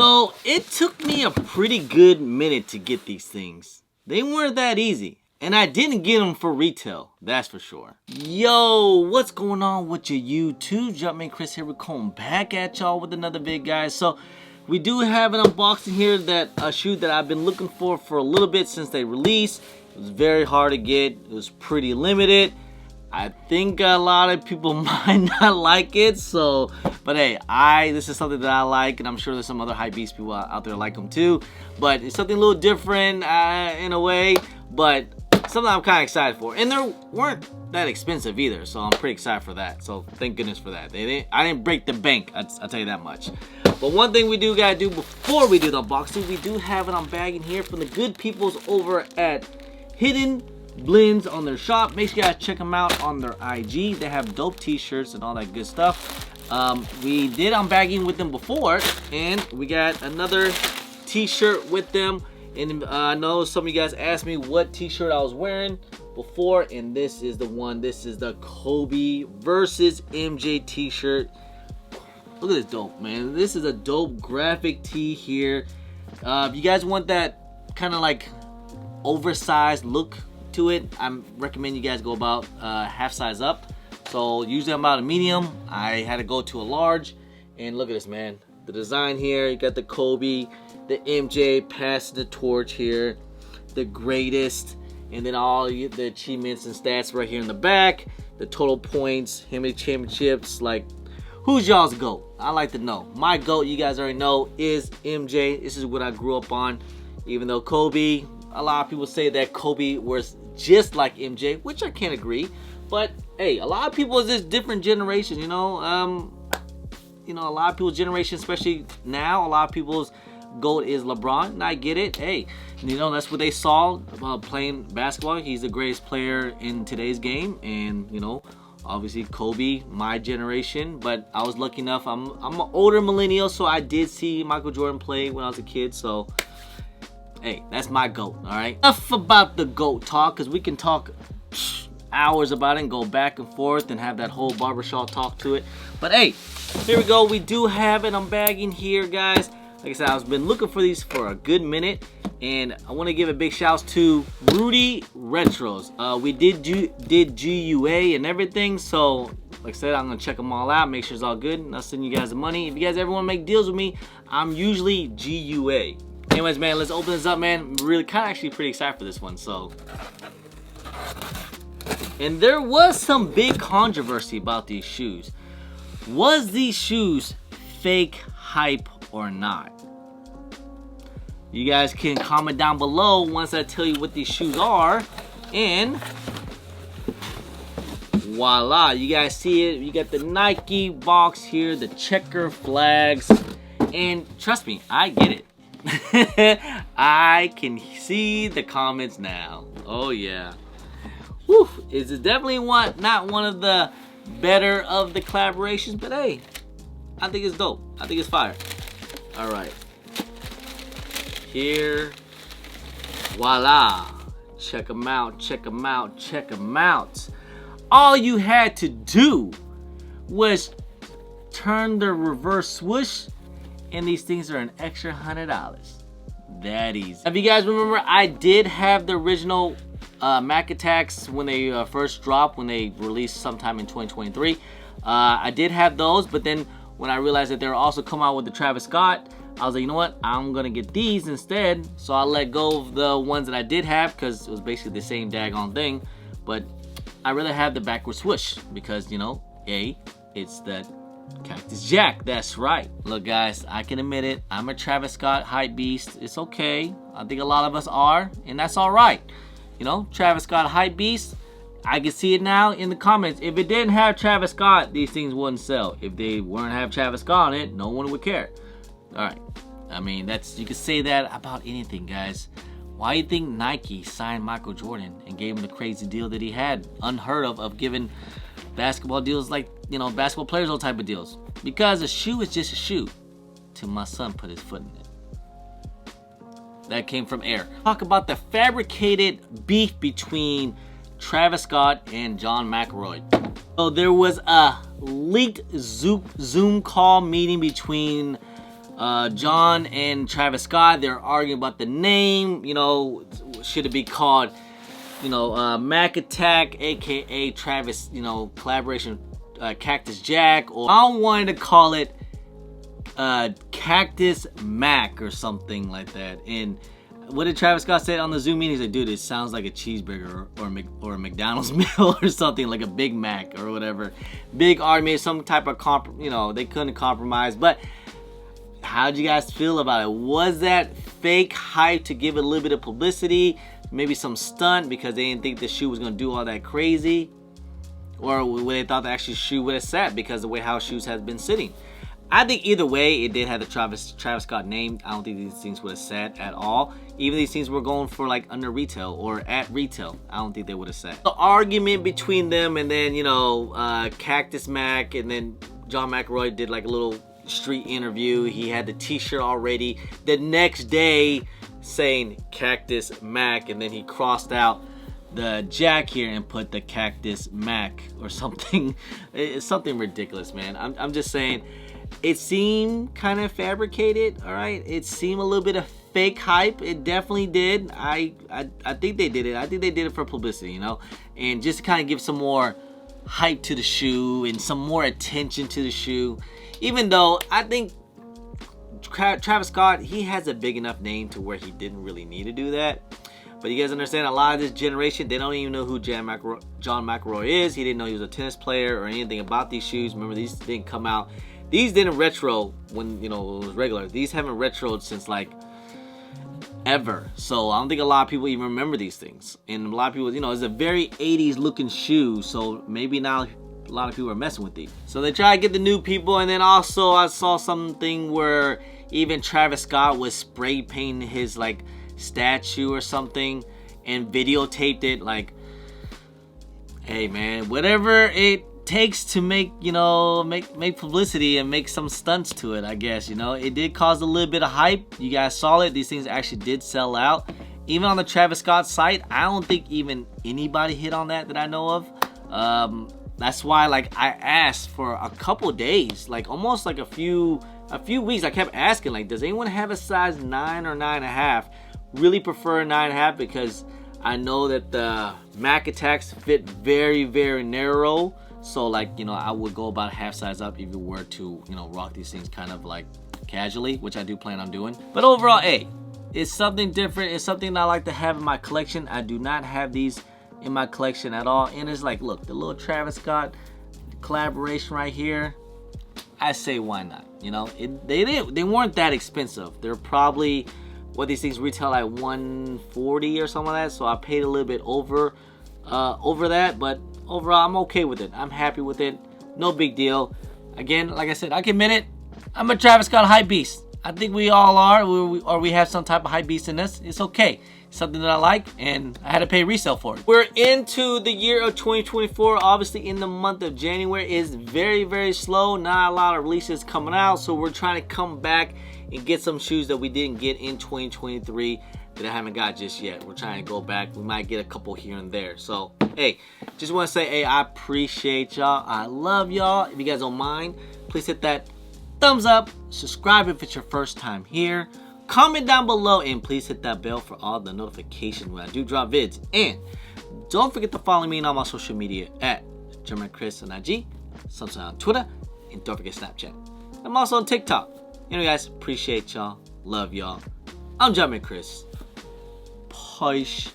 So it took me a pretty good minute to get these things. They weren't that easy. And I didn't get them for retail, that's for sure. Yo, what's going on with your YouTube? Jumpman Chris here. We're coming back at y'all with another vid, guys. So we do have an unboxing here, that a shoe that I've been looking for a little bit since they released. It was very hard to get. It was pretty limited. I think a lot of people might not like it, so, but hey, this is something that I like, and I'm sure there's some other hypebeast people out there like them too. But it's something a little different in a way, but something I'm kind of excited for. And they weren't that expensive either, so I'm pretty excited for that. So thank goodness for that. I didn't break the bank, I'll tell you that much. But one thing we do gotta do before we do the unboxing, we do have an unbagging here from the good peoples over at Hidden Blends on their shop. Make sure you guys check them out on their IG. They have dope t-shirts and all that good stuff. We did unbagging with them before, and we got another t-shirt with them. And I know some of you guys asked me what t-shirt I was wearing before, and this is the one. This is the Kobe versus MJ t-shirt. Look at this dope, man. This is a dope graphic tee here. If you guys want that kind of like oversized look to it, I recommend you guys go about half size up. So usually I'm about a medium. I had to go to a large, and look at this, man. The design here, you got the Kobe, the MJ passing the torch here, the greatest, and then all the achievements and stats right here in the back, the total points, how many championships, like, who's y'all's GOAT? I like to know. My GOAT, you guys already know, is MJ. This is what I grew up on. Even though Kobe, a lot of people say that Kobe was just like MJ, which I can't agree. But hey, a lot of people is this different generation, you know. A lot of people's generation, especially now, a lot of people's GOAT is LeBron, and I get it. Hey, you know, that's what they saw playing basketball. He's the greatest player in today's game, and you know, obviously Kobe, my generation. But I was lucky enough, I'm an older millennial, so I did see Michael Jordan play when I was a kid. So hey, that's my GOAT. All right, enough about the GOAT talk, because we can talk hours about it and go back and forth and have that whole barbershop talk to it. But hey, here we go. We do have it. I'm bagging here, guys. Like I said, I've been looking for these for a good minute, and I want to give a big shout out to Rudy Retros. We did GUA and everything, so like I said, I'm gonna check them all out, make sure it's all good, and I'll send you guys the money. If you guys ever want to make deals with me, I'm usually GUA. Anyways, man, let's open this up, man. I'm really kind of actually pretty excited for this one. So, and there was some big controversy about these shoes. Was these shoes fake hype or not? You guys can comment down below once I tell you what these shoes are. And voila, you guys see it. You got the Nike box here, the checker flags, and trust me, I get it. I can see the comments now. Oh yeah. Whew, it's definitely not one of the better of the collaborations, but hey, I think it's dope. I think it's fire. All right, here, voila. Check them out, check them out, check them out. All you had to do was turn the reverse swoosh, and these things are an extra $100. That easy. If you guys remember, I did have the original Mac Attacks when they first dropped, when they released sometime in 2023. I did have those, but then when I realized that they were also coming out with the Travis Scott, I was like, you know what, I'm gonna get these instead. So I let go of the ones that I did have, because it was basically the same daggone thing. But I rather have the backward swoosh, because, you know, it's that Cactus Jack. That's right. Look, guys, I can admit it, I'm a Travis Scott hype beast. It's okay. I think a lot of us are, and that's all right. You know, Travis Scott hype beast. I can see it now in the comments. If it didn't have Travis Scott, these things wouldn't sell. If they weren't have Travis Scott on it, no one would care. All right. I mean, you can say that about anything, guys. Why do you think Nike signed Michael Jordan and gave him the crazy deal that he had? Unheard of giving basketball deals, like, you know, basketball players, all type of deals. Because a shoe is just a shoe till my son put his foot in it. That came from air. Talk about the fabricated beef between Travis Scott and John McElroy. So there was a leaked Zoom call meeting between John and Travis Scott, they're arguing about the name. You know, should it be called, you know, Mac Attack, aka Travis, you know, collaboration Cactus Jack, or I wanted to call it Cactus Mac or something like that. And what did Travis Scott say on the Zoom meeting? He's like, dude, it sounds like a cheeseburger or a McDonald's meal or something, like a Big Mac or whatever. Big argument, some type of you know, they couldn't compromise. But how'd you guys feel about it? Was that fake hype to give it a little bit of publicity? Maybe some stunt because they didn't think the shoe was gonna do all that crazy? Or they thought the actual shoe would have sat because of the way how shoes has been sitting? I think either way, it did have the Travis Scott name. I don't think these things would have sat at all. Even these things were going for like under retail or at retail, I don't think they would have sat. The argument between them and then, you know, Cactus Mac and then John McElroy did like a little street interview. He had the t-shirt already. The next day saying Cactus Mac, and then he crossed out the Jack here and put the Cactus Mac or something. It's something ridiculous, man. I'm just saying, it seemed kind of fabricated, all right? It seemed a little bit of fake hype. It definitely did. I think they did it. I think they did it for publicity, you know? And just to kind of give some more hype to the shoe and some more attention to the shoe. Even though I think Travis Scott, he has a big enough name to where he didn't really need to do that. But you guys understand, a lot of this generation, they don't even know who John McElroy is. He didn't know he was a tennis player or anything about these shoes. Remember, these didn't come out. These didn't retro when, you know, it was regular. These haven't retroed since like ever. So I don't think a lot of people even remember these things. And a lot of people, you know, it's a very 80s looking shoe. So maybe now a lot of people are messing with these. So they try to get the new people. And then also I saw something where even Travis Scott was spray painting his like statue or something and videotaped it. Like, hey man, whatever it takes to make, you know, make publicity and make some stunts to it, I guess. You know, it did cause a little bit of hype. You guys saw it. These things actually did sell out. Even on the Travis Scott site, I don't think even anybody hit on that I know of. That's why, like, I asked for a couple days, like almost like a few weeks. I kept asking, like, does anyone have a size 9 or 9.5? Really prefer 9.5 because I know that the Mac Attacks fit very, very narrow. So, like, you know, I would go about half size up if you were to, you know, rock these things kind of like casually, which I do plan on doing. But overall, hey, it's something different. It's something I like to have in my collection. I do not have these in my collection at all. And it's like, look, the little Travis Scott collaboration right here. I say, why not? You know, they weren't that expensive. They're probably, what these things retail at $140 or something like that. So I paid a little bit over that, but overall, I'm okay with it. I'm happy with it. No big deal. Again, like I said, I can admit it. I'm a Travis Scott hype beast. I think we all are, or we have some type of hype beast in us. It's okay. It's something that I like, and I had to pay resale for it. We're into the year of 2024. Obviously, in the month of January is very, very slow. Not a lot of releases coming out, so we're trying to come back and get some shoes that we didn't get in 2023 that I haven't got just yet. We're trying to go back. We might get a couple here and there. So, hey, just want to say, hey, I appreciate y'all. I love y'all. If you guys don't mind, please hit that thumbs up. Subscribe if it's your first time here. Comment down below, and please hit that bell for all the notifications when I do drop vids. And don't forget to follow me on all my social media at German Chris on IG, sometimes on Twitter, and don't forget Snapchat. I'm also on TikTok. Anyway, guys, appreciate y'all. Love y'all. I'm German Chris. Peace.